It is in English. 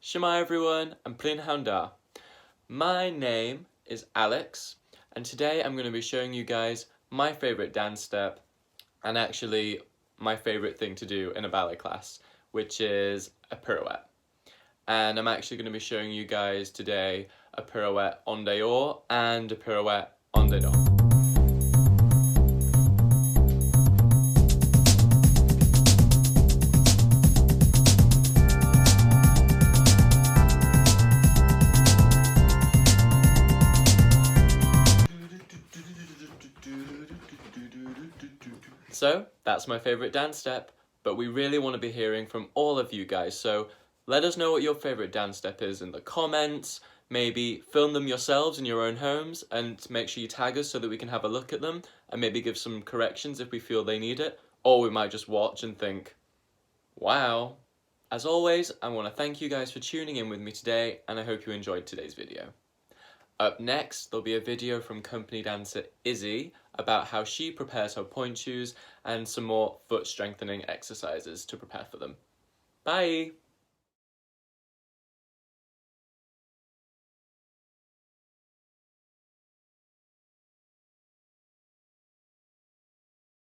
Shema everyone, and Plyn Hounda. My name is Alex, and today I'm going to be showing you guys my favourite dance step, and actually my favourite thing to do in a ballet class, which is a pirouette. And I'm actually going to be showing you guys today a pirouette en dehors and a pirouette en dedans. So that's my favourite dance step, but we really want to be hearing from all of you guys, so let us know what your favourite dance step is in the comments. Maybe film them yourselves in your own homes and make sure you tag us so that we can have a look at them and maybe give some corrections if we feel they need it, or we might just watch and think, wow. As always, I want to thank you guys for tuning in with me today, and I hope you enjoyed today's video. Up next, there'll be a video from company dancer Izzy about how she prepares her pointe shoes and some more foot strengthening exercises to prepare for them. Bye!